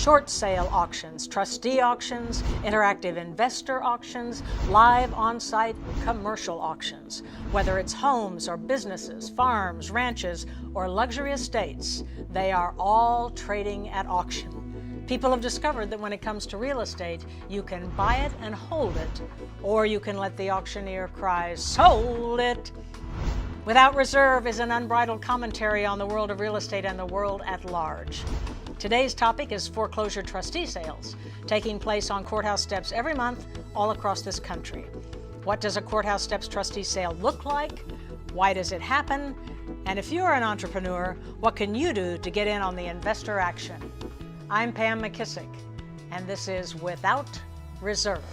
short sale auctions, trustee auctions, interactive investor auctions, live on-site commercial auctions. Whether it's homes or businesses, farms, ranches, or luxury estates, they are all trading at auction. People have discovered that when it comes to real estate, you can buy it and hold it, or you can let the auctioneer cry, "Sold it!" Without Reserve is an unbridled commentary on the world of real estate and the world at large. Today's topic is foreclosure trustee sales, taking place on courthouse steps every month all across this country. What does a courthouse steps trustee sale look like? Why does it happen? And if you're an entrepreneur, what can you do to get in on the investor action? I'm Pam McKissick, and this is Without Reserve.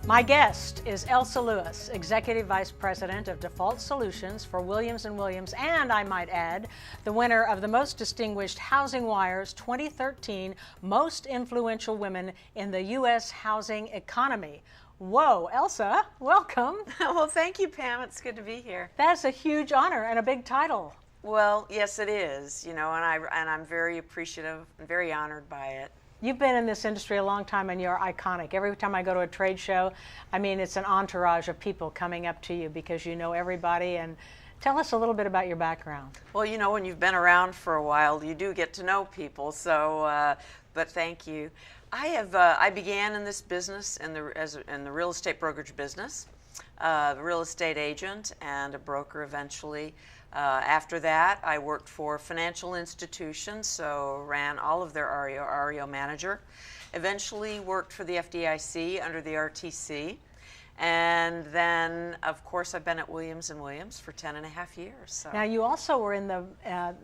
My guest is Elsa Lewis, Executive Vice President of Default Solutions for Williams & Williams, and I might add, the winner of the Most Distinguished Housing Wire's 2013 Most Influential Women in the U.S. Housing Economy. Whoa, Elsa, welcome. Well, thank you, Pam. It's good to be here. That's a huge honor and a big title. Well, yes, it is, and I'm very appreciative and very honored by it. You've been in this industry a long time and you're iconic. Every time I go to a trade show, I mean, it's an entourage of people coming up to you because you know everybody. And tell us a little bit about your background. Well, when you've been around for a while, you do get to know people. So, but thank you. I began in this business in the real estate brokerage business, a real estate agent and a broker eventually. After that, I worked for financial institutions, so ran all of their REO manager. Eventually worked for the FDIC under the RTC. And then, of course, I've been at Williams & Williams for 10 and a half years. So. Now, you also were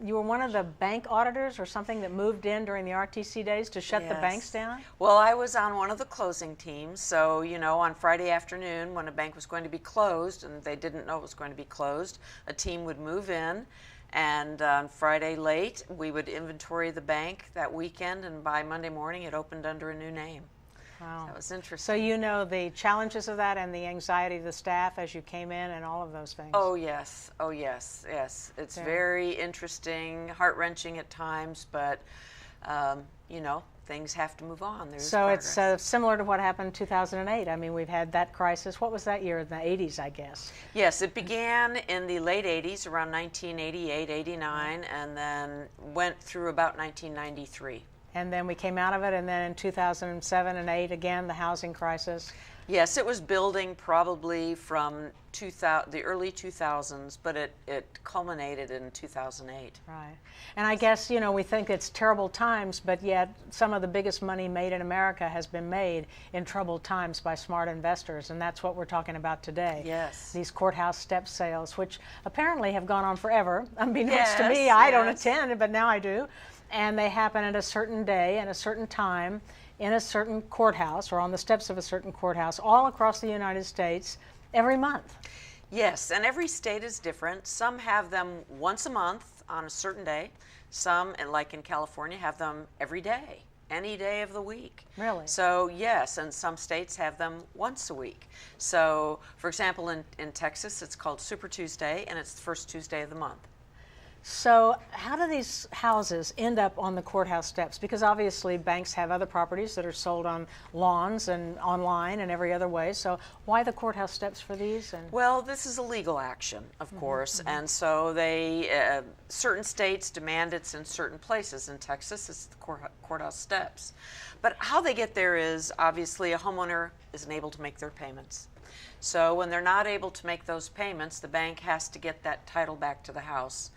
you were one of the bank auditors or something that moved in during the RTC days to shut the banks down? Well, I was on one of the closing teams. So, on Friday afternoon when a bank was going to be closed and they didn't know it was going to be closed, a team would move in. And on Friday late, we would inventory the bank that weekend. And by Monday morning, it opened under a new name. Wow. That was interesting. So you know the challenges of that and the anxiety of the staff as you came in and all of those things. Oh, yes. Oh, yes. Yes. It's very interesting, heart-wrenching at times, but, things have to move on. There's progress. It's similar to what happened in 2008. I mean, we've had that crisis. What was that year? In the 80s, I guess. Yes, it began in the late 80s, around 1988, 89, and then went through about 1993. And then we came out of it, and then in 2007 and 8, again, the housing crisis. Yes, it was building probably from the early 2000s, but it culminated in 2008. Right. And I guess, we think it's terrible times, but yet some of the biggest money made in America has been made in troubled times by smart investors, and that's what we're talking about today. Yes. These courthouse step sales, which apparently have gone on forever. Unbeknownst to me, I don't attend, but now I do. And they happen at a certain day and a certain time in a certain courthouse or on the steps of a certain courthouse all across the United States every month. Yes, and every state is different. Some have them once a month on a certain day. Some, like in California, have them every day, any day of the week. Really? So, yes, and some states have them once a week. So, for example, in Texas, it's called Super Tuesday, and it's the first Tuesday of the month. So how do these houses end up on the courthouse steps? Because obviously banks have other properties that are sold on lawns and online and every other way. So why the courthouse steps for these? Well, this is a legal action, of course, and so they certain states demand it's in certain places. In Texas, it's the courthouse steps. But how they get there is obviously a homeowner isn't able to make their payments. So when they're not able to make those payments, the bank has to get that title back to the house.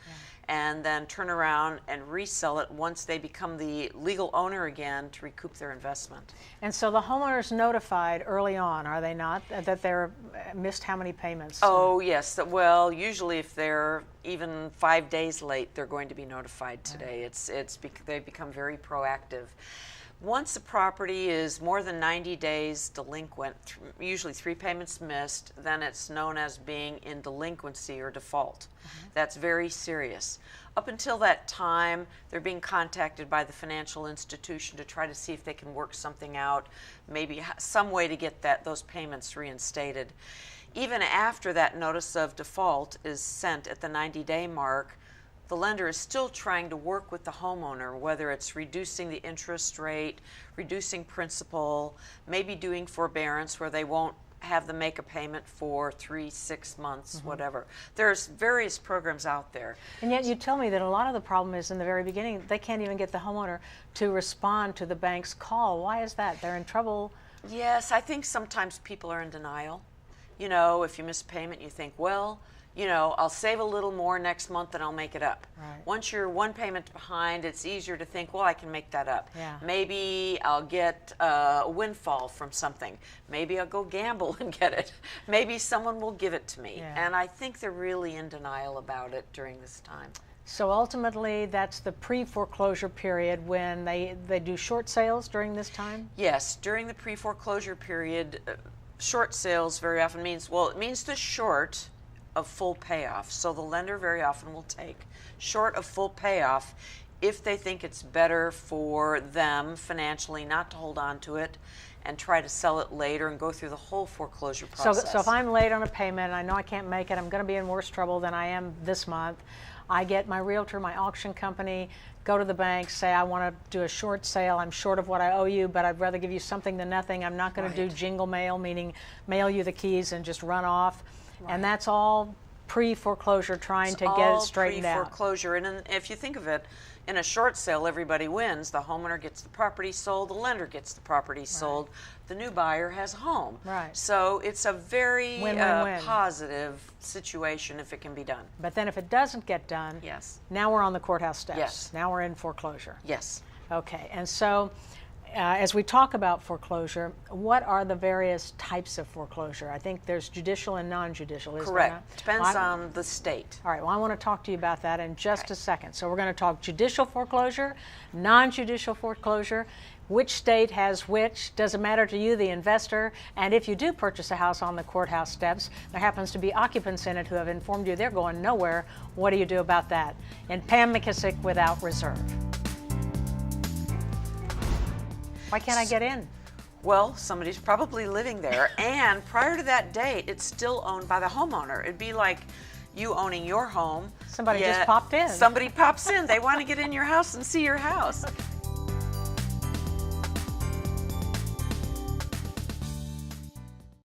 And then turn around and resell it once they become the legal owner again to recoup their investment. And so the homeowner's notified early on, are they not, that they're missed how many payments? Oh, yes. Well, usually if they're even 5 days late, they're going to be notified today. They've become very proactive. Once a property is more than 90 days delinquent, usually 3 payments missed, then it's known as being in delinquency or default. That's very serious. Up until that time, they're being contacted by the financial institution to try to see if they can work something out, maybe some way to get those payments reinstated. Even after that notice of default is sent at the 90-day mark, the lender is still trying to work with the homeowner, whether it's reducing the interest rate, reducing principal, maybe doing forbearance where they won't have them make a payment for 3, 6 months, whatever. There's various programs out there. And yet you tell me that a lot of the problem is in the very beginning, they can't even get the homeowner to respond to the bank's call. Why is that? They're in trouble. Yes, I think sometimes people are in denial. You know, if you miss a payment, you think, well, you know, I'll save a little more next month and I'll make it up. Right. Once you're one payment behind, it's easier to think, well, I can make that up. Yeah. Maybe I'll get a windfall from something. Maybe I'll go gamble and get it. Maybe someone will give it to me. Yeah. And I think they're really in denial about it during this time. So ultimately, that's the pre-foreclosure period when they do short sales during this time? Yes, during the pre-foreclosure period, short sales very often means, well, it means the short of full payoff. So the lender very often will take short of full payoff if they think it's better for them financially not to hold on to it and try to sell it later and go through the whole foreclosure process. So if I'm late on a payment and I know I can't make it, I'm going to be in worse trouble than I am this month, I get my realtor, my auction company, go to the bank, say I want to do a short sale, I'm short of what I owe you, but I'd rather give you something than nothing. I'm not going to do jingle mail, meaning mail you the keys and just run off. And that's all pre-foreclosure, trying to get it straightened out. Pre-foreclosure, and if you think of it, in a short sale, everybody wins. The homeowner gets the property sold, the lender gets the property sold, the new buyer has a home. Right. So it's a very Win-win-win. positive situation if it can be done. But then if it doesn't get done, Yes. now we're on the courthouse steps. Yes. Now we're in foreclosure. Yes. Okay, and so as we talk about foreclosure, what are the various types of foreclosure? I think there's judicial and non-judicial, is there Correct. not? Depends Well, on the state. All right, well, I want to talk to you about that in just a second. So we're going to talk judicial foreclosure, non-judicial foreclosure, which state has which, does it matter to you, the investor, and if you do purchase a house on the courthouse steps, there happens to be occupants in it who have informed you they're going nowhere, what do you do about that? And Pam McKissick, Without Reserve. Why can't I get in? Well, somebody's probably living there, and prior to that date, it's still owned by the homeowner. It'd be like you owning your home. Somebody just popped in. Somebody pops in. They want to get in your house and see your house.